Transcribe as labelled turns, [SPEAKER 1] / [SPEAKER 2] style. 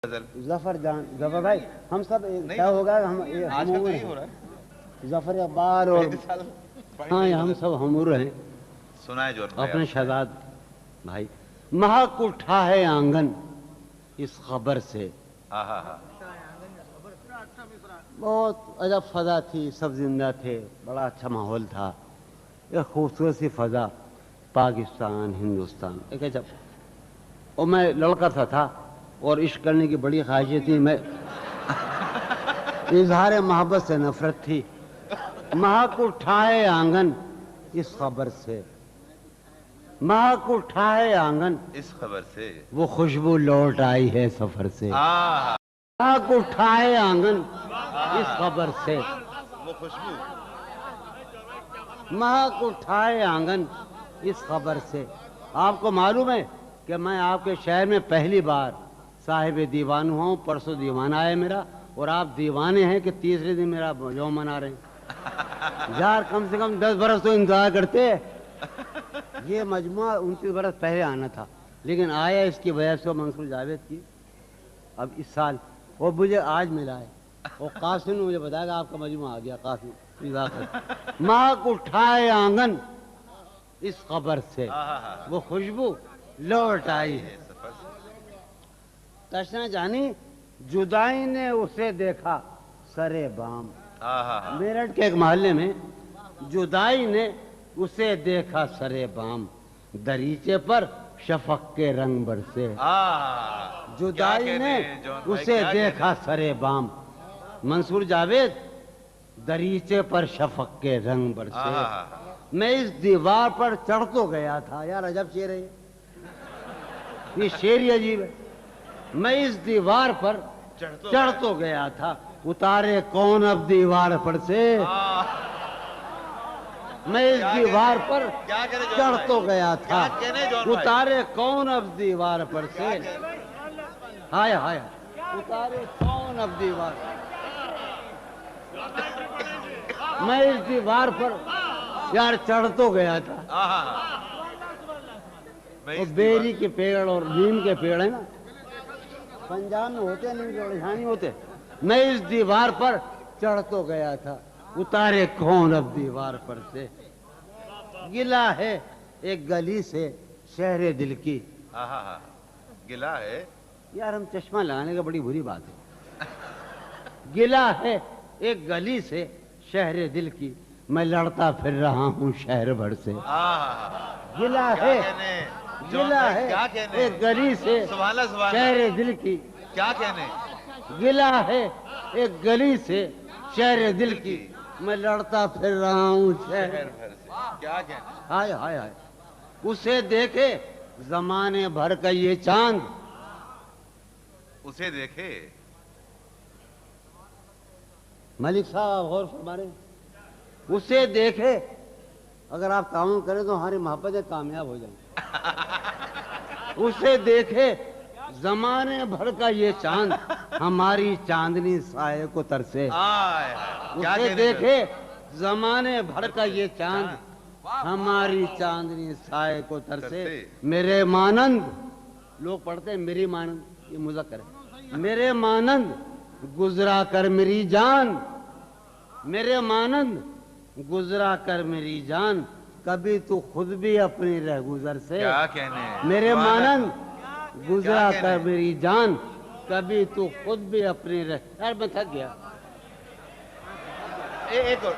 [SPEAKER 1] जफर जान जफर भाई हम सब क्या होगा हम
[SPEAKER 2] नहीं हो रहा है।
[SPEAKER 1] जफर इकबाल और हाँ हम सब हमूर हैं।
[SPEAKER 2] सुनाए जो
[SPEAKER 1] अपने शहजाद भाई महक उठा है आंगन इस खबर से। बहुत अजब फजा थी, सब जिंदा थे, बड़ा अच्छा माहौल था, एक खूबसूरत सी फजा, पाकिस्तान हिंदुस्तान एक अजब। और मैं लड़का था और इश्क करने की बड़ी ख्वाहिशें थी। मैं इजहार मोहब्बत से नफरत थी। महक उठाए आंगन इस खबर से, महक उठाए आंगन
[SPEAKER 2] इस खबर से,
[SPEAKER 1] वो खुशबू लौट आई है सफर से। महक उठाए आंगन इस खबर से,
[SPEAKER 2] वो खुशबू
[SPEAKER 1] महक उठाए आंगन इस खबर से। आपको मालूम है कि मैं आपके शहर में पहली बार साहिब दीवान हुआ हूँ। परसों दीवान आया मेरा और आप दीवाने हैं कि तीसरे दिन मेरा यौम मना रहे हैं। यार कम से कम 10 बरस तो इंतजार करते। ये मजमुआ 29 बरस पहले आना था, लेकिन आया इसकी वजह से मंसूर जावेद की अब इस साल, वो मुझे आज मिला है। और कासिम ने मुझे बताया कि आपका मजमुआ आ गया। कासिम महक उठाए आंगन इस खबर से, वो खुशबू लौट आई है। तशना जानी जुदाई ने उसे देखा सरे बाम। मेरठ के एक मोहल्ले में जुदाई ने उसे देखा सरे बाम, दरीचे पर शफक के रंग बरसे। जुदाई ने उसे देखा सरे बाम, मंसूर जावेद, दरीचे पर शफक के रंग बरसे। मैं इस दीवार पर चढ़ तो गया था। यार अजब शेर है ये शेर ही अजीब है। मैं इस दीवार पर चढ़ तो गया था, उतारे कौन अब दीवार पर से। मैं इस दीवार पर चढ़ तो गया था, उतारे कौन अब दीवार पर से। हाय हाय उतारे कौन अब दीवार। मैं इस दीवार पर यार चढ़ तो गया था। और बेरी के पेड़ और नीम के पेड़ है ना, पंजाब में होते नहीं, यहाँ नहीं होते। मैं इस दीवार पर चढ़ तो गया था, उतारे कौन अब दीवार पर से। गिला है एक गली से शहर दिल की।
[SPEAKER 2] गिला है
[SPEAKER 1] यार हम चश्मा लगाने का बड़ी बुरी बात है। गिला है एक गली से शहर दिल की, मैं लड़ता फिर रहा हूँ शहर भर से। गिला है एक गली से शहर दिल की।
[SPEAKER 2] क्या कहने,
[SPEAKER 1] गिला है एक गली से शहर दिल की, मैं लड़ता फिर रहा हूँ शहर भर से।
[SPEAKER 2] क्या कहने,
[SPEAKER 1] हाय हाय हाय उसे देखे जमाने भर का ये चांद।
[SPEAKER 2] उसे देखे
[SPEAKER 1] मलिक साहब गौर फरमा रहे, उसे देखे अगर आप ताउन करें तो हमारी मोहब्बतें कामयाब हो जाएंगी। उसे देखे जमाने भर का ये चांद, हमारी चांदनी साए को तरसे। उसे देखे जमाने भर का ये चांद, हमारी चांदनी साए को तरसे। मेरे मानंद, लोग पढ़ते हैं मेरी मानंद, ये मुज़क्कर है। मेरे मानंद गुजरा कर मेरी जान, मेरे मानंद गुजरा कर मेरी जान, कभी तू खुद भी अपनी रह गुजर से।
[SPEAKER 2] क्या कहने,
[SPEAKER 1] मेरे मानंद गुजरा कर मेरी जान, कभी तू खुद भी अपनी रह। यार मैं थक गया।
[SPEAKER 2] एक और